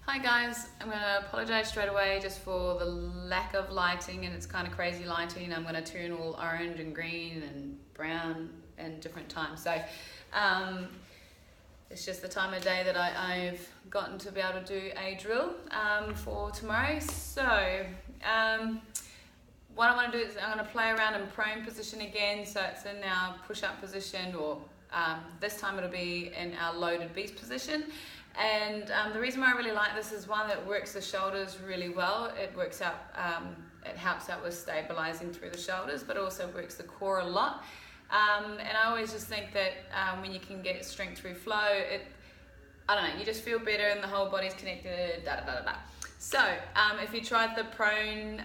Hi guys, I'm going to apologise straight away just for the lack of lighting, and it's kind of crazy lighting. I'm going to turn all orange and green and brown and different times. So it's just the time of day that I've gotten to be able to do a drill for tomorrow. So what I want to do is I'm going to play around in prone position again. So it's in our push-up position, or this time it'll be in our loaded beast position. And the reason why I really like this is, one, it works the shoulders really well. It works out, it helps out with stabilizing through the shoulders, but also works the core a lot. And I always just think that when you can get strength through flow, I don't know, you just feel better and the whole body's connected, da da da da da. So if you tried the prone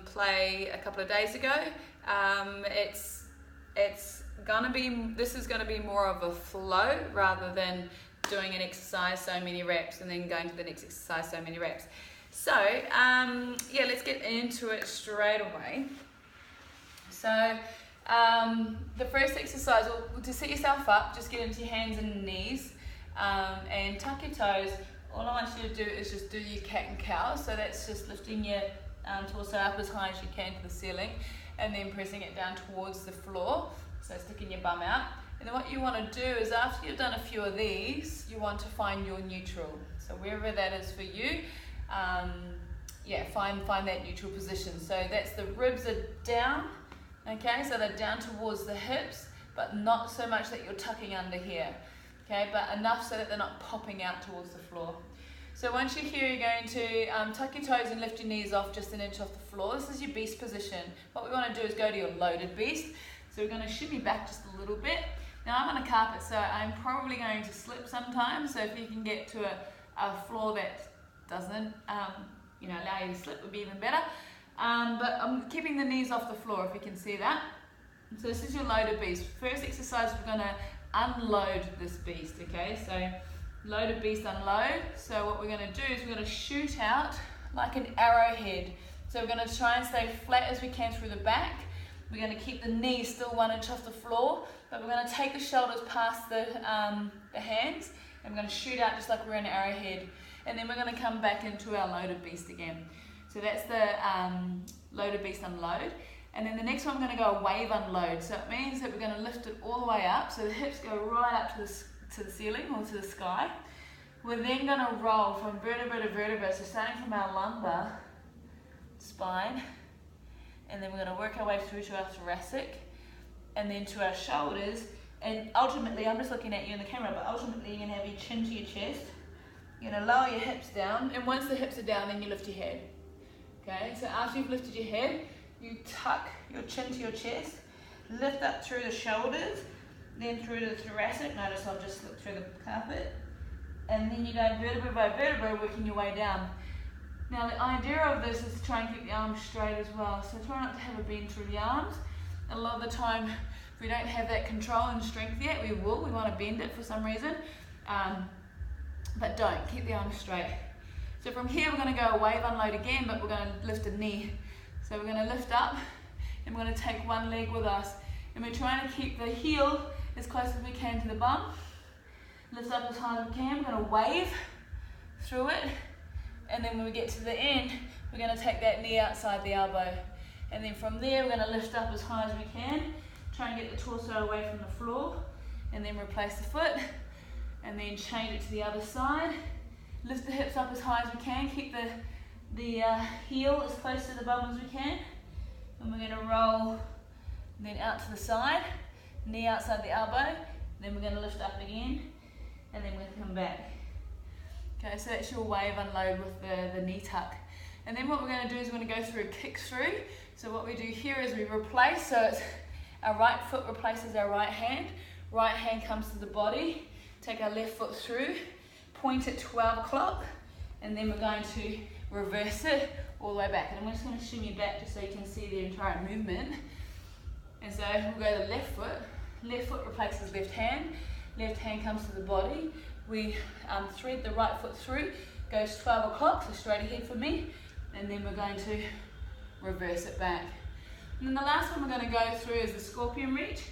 play a couple of days ago, this is gonna be more of a flow rather than doing an exercise so many reps and then going to the next exercise so many reps. So yeah, let's get into it straight away. So the first exercise, to set yourself up, just get into your hands and knees and tuck your toes. All I want you to do is just do your cat and cow. So that's just lifting your torso up as high as you can to the ceiling and then pressing it down towards the floor. So sticking your bum out. And then what you want to do is, after you've done a few of these, you want to find your neutral. So wherever that is for you, yeah, find that neutral position. So that's the ribs are down, okay? So they're down towards the hips, but not so much that you're tucking under here, okay? But enough so that they're not popping out towards the floor. So once you're here, you're going to tuck your toes and lift your knees off just an inch off the floor. This is your beast position. What we want to do is go to your loaded beast. So we're going to shimmy back just a little bit. Now I'm on a carpet, so I'm probably going to slip sometimes. So if you can get to a floor that doesn't allow you to slip, would be even better. But I'm keeping the knees off the floor, if you can see that. So this is your loaded beast. First exercise, we're going to unload this beast, okay? So loaded beast, unload. So what we're going to do is we're going to shoot out like an arrowhead. So we're going to try and stay flat as we can through the back. We're going to keep the knees still 1 inch off the floor, but we're going to take the shoulders past the hands, and we're going to shoot out just like we're in an arrowhead. And then we're going to come back into our loaded beast again. So that's the loaded beast unload. And then the next one, we're going to go a wave unload. So it means that we're going to lift it all the way up, so the hips go right up to the ceiling or to the sky. We're then going to roll from vertebra to vertebra, so starting from our lumbar spine, and then we're going to work our way through to our thoracic, and then to our shoulders, and ultimately, I'm just looking at you in the camera, but ultimately you're going to have your chin to your chest. You're going to lower your hips down, and once the hips are down, then you lift your head. Okay, so after you've lifted your head, you tuck your chin to your chest, lift up through the shoulders, then through the thoracic. Notice I've just slipped through the carpet, and then you go vertebra by vertebra, working your way down. Now the idea of this is to try and keep the arms straight as well. So try not to have a bend through the arms. A lot of the time, if we don't have that control and strength yet, we want to bend it for some reason. But don't, keep the arms straight. So from here, we're going to go a wave unload again, but we're going to lift a knee. So we're going to lift up, and we're going to take one leg with us. And we're trying to keep the heel as close as we can to the bum. Lift up as high as we can. We're going to wave through it. And then when we get to the end, we're going to take that knee outside the elbow. And then from there, we're going to lift up as high as we can, try and get the torso away from the floor, and then replace the foot, and then change it to the other side. Lift the hips up as high as we can, keep the heel as close to the bum as we can. And we're going to roll then out to the side, knee outside the elbow, then we're going to lift up again, and then we're going to come back. Okay, so that's your wave unload with the knee tuck. And then what we're going to do is we're going to go through a kick through. So what we do here is we replace, so it's our right foot replaces our right hand comes to the body, take our left foot through, point at 12 o'clock, and then we're going to reverse it all the way back. And I'm just going to shimmy back just so you can see the entire movement. And so we'll go to the left foot replaces left hand comes to the body. We thread the right foot through, goes 12 o'clock, so straight ahead for me, and then we're going to reverse it back. And then the last one we're going to go through is the scorpion reach.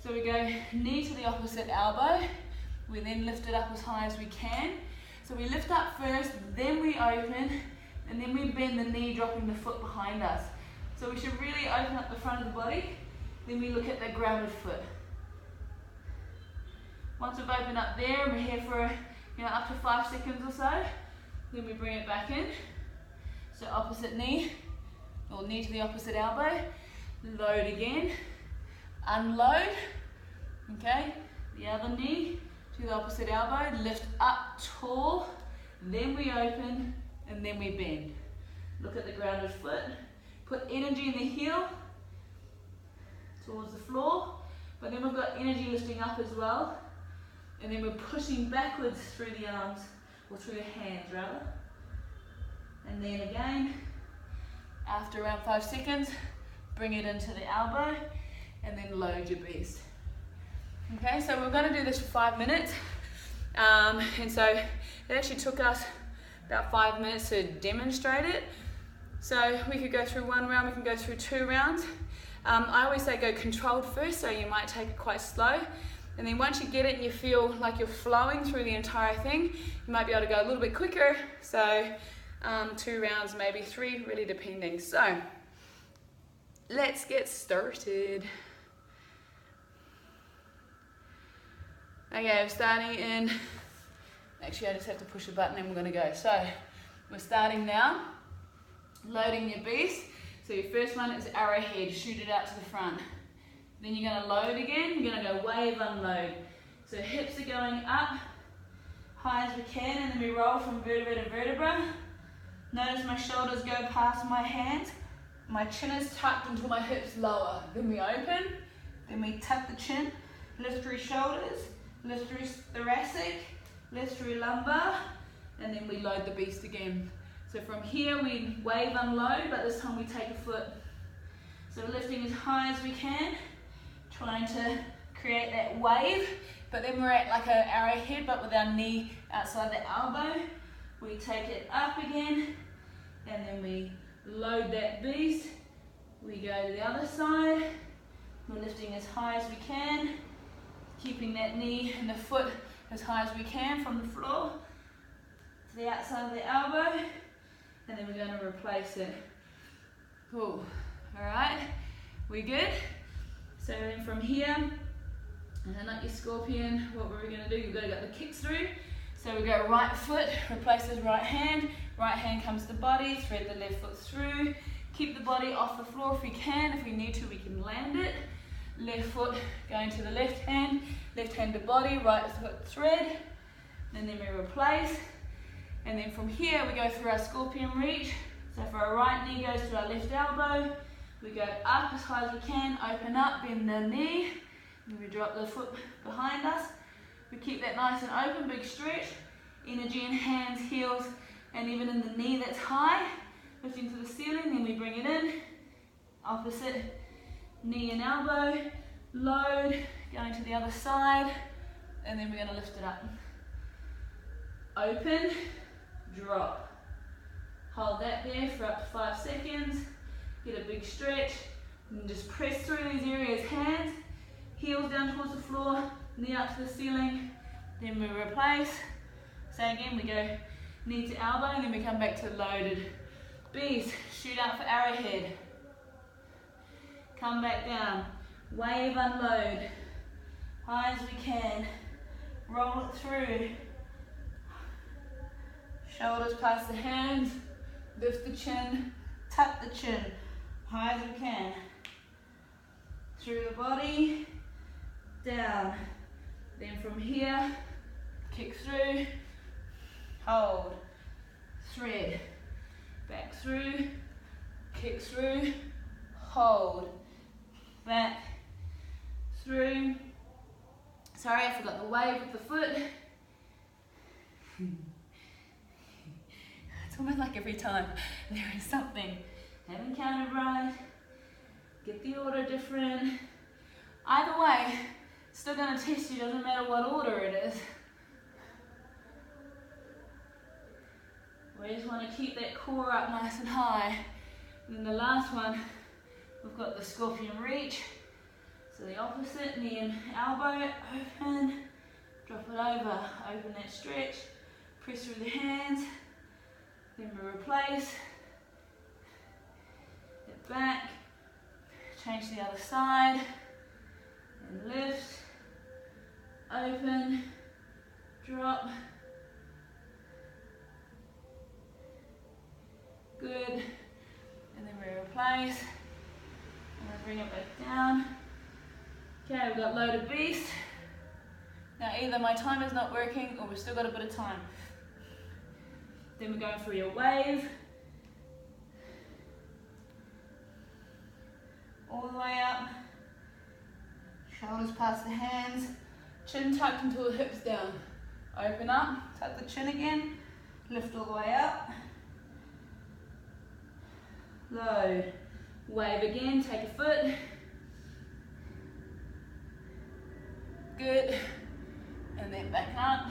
So we go knee to the opposite elbow, we then lift it up as high as we can, So we lift up first, then we open, and then we bend the knee, dropping the foot behind us. So we should really open up the front of the body, then we look at the grounded foot. Once we've opened up there, and we're here for up to 5 seconds or so, then we bring it back in. So opposite knee, or knee to the opposite elbow, load again, unload, okay, the other knee to the opposite elbow, lift up tall, then we open, and then we bend. Look at the grounded foot, put energy in the heel towards the floor, but then we've got energy lifting up as well, and then we're pushing backwards through the arms, or through the hands rather. And then again, after around 5 seconds, bring it into the elbow, and then load your beast. Okay, so we're going to do this for 5 minutes, and so it actually took us about 5 minutes to demonstrate it. So we could go through 1 round, we can go through 2 rounds. I always say go controlled first, so you might take it quite slow, and then once you get it and you feel like you're flowing through the entire thing, you might be able to go a little bit quicker, so 2 rounds, maybe 3, really depending. So let's get started. Okay, we're starting in, actually I just have to push a button and we're going to go. So we're starting now, loading your beast. So your first one is arrowhead, shoot it out to the front. Then you're going to load again, you're going to go wave, unload. So hips are going up, high as we can, and then we roll from vertebra to vertebra. Notice my shoulders go past my hands. My chin is tucked until my hips lower. Then we open, then we tuck the chin, lift through shoulders, lift through thoracic, lift through lumbar, and then we load the beast again. So from here we wave, unload, but this time we take a foot. So lifting as high as we can, trying to create that wave, but then we're at like an arrowhead, but with our knee outside the elbow. We take it up again, and then we load that beast. We go to the other side. We're lifting as high as we can, keeping that knee and the foot as high as we can from the floor to the outside of the elbow, and then we're going to replace it. Cool. All right, we good? So then from here, and then like your scorpion, what were we going to do? You've got to get the kicks through. So we go right foot, replaces right hand comes to the body, thread the left foot through, keep the body off the floor if we can. If we need to, we can land it. Left foot going to the left hand to body, right foot thread, and then we replace. And then from here we go through our scorpion reach. So for our right knee goes to our left elbow, we go up as high as we can, open up, bend the knee, and we drop the foot behind us. We keep that nice and open, big stretch, energy in hands, heels, and even in the knee that's high, lifting to the ceiling, then we bring it in, opposite knee and elbow, load, going to the other side, and then we're going to lift it up. Open, drop. Hold that there for up to 5 seconds, get a big stretch, and just press through these areas, hands, heels down towards the floor, knee up to the ceiling, then we replace. So again, we go knee to elbow, and then we come back to loaded beast. Shoot out for arrowhead. Come back down. Wave, unload. High as we can. Roll it through. Shoulders past the hands. Lift the chin. Tuck the chin. High as we can. Through the body. Down. Then from here, kick through, hold, thread, back through, kick through, hold, back, through. Sorry, I forgot the wave with the foot. It's almost like every time there is something. Haven't counted right, get the order different. Either way, still going to test you, doesn't matter what order it is. We just want to keep that core up nice and high. And then the last one, we've got the scorpion reach. So the opposite, knee and elbow, open, drop it over, open that stretch, Press through the hands, then we replace, it back, change to the other side, and lift, open, drop, good, and then we replace, and then bring it back down. Okay, we've got loaded beast. Now either my timer's not working or we've still got a bit of time. Then we're going for your wave. All the way up. Shoulders past the hands. Chin tucked until the hips down. Open up, tuck the chin again. Lift all the way up. Load. Wave again, take a foot. Good. And then back up.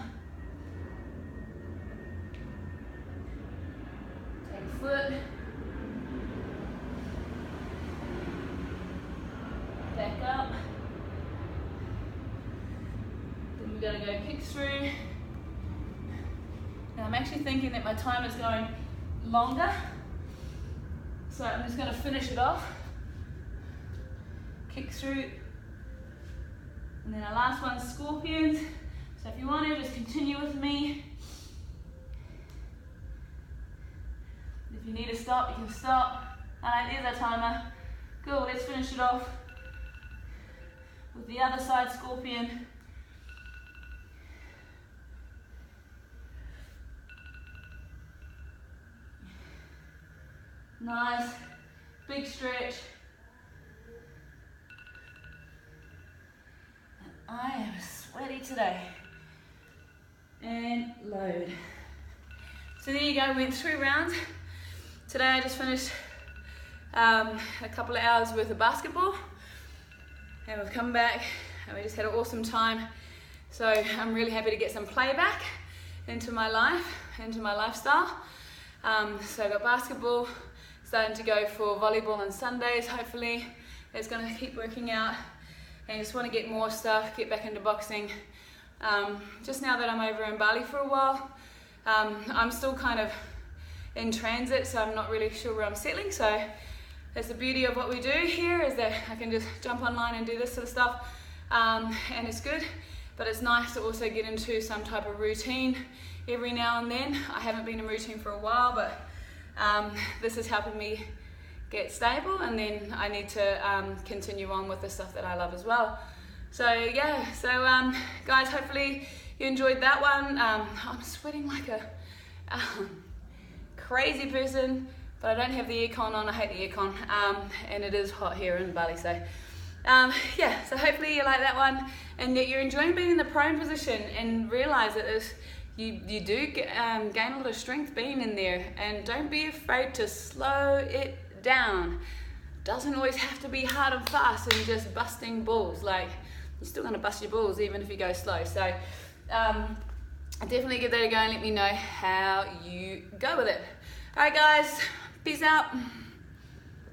Take a foot. Back up. Then we're going to go kick through. Now I'm actually thinking that my time is going longer. So I'm just going to finish it off. Kick through. And then our last one's scorpions. So if you want to, just continue with me. If you need to stop, you can stop. Alright, there's our timer. Cool, let's finish it off with the other side scorpion. Nice, big stretch. And I am sweaty today. And load. So there you go, went 3 rounds. Today I just finished a couple of hours worth of basketball. And we've come back and we just had an awesome time. So I'm really happy to get some play back into my life, into my lifestyle. So I've got basketball, starting to go for volleyball on Sundays, hopefully. It's going to keep working out. And I just want to get more stuff, get back into boxing. Just now that I'm over in Bali for a while, I'm still kind of in transit, so I'm not really sure where I'm settling. So that's the beauty of what we do here, is that I can just jump online and do this sort of stuff, and it's good. But it's nice to also get into some type of routine every now and then. I haven't been in routine for a while, but this is helping me get stable, and then I need to continue on with the stuff that I love as well. So yeah, so guys, hopefully you enjoyed that one. I'm sweating like a crazy person, but I don't have the aircon on. I hate the aircon, and it is hot here in Bali. So yeah, so hopefully you like that one, and that you're enjoying being in the prone position, and realize that you do gain a lot of strength being in there, and don't be afraid to slow it down. Doesn't always have to be hard and fast and just busting balls. Like, you're still going to bust your balls even if you go slow. So definitely give that a go and let me know how you go with it. Alright guys, peace out.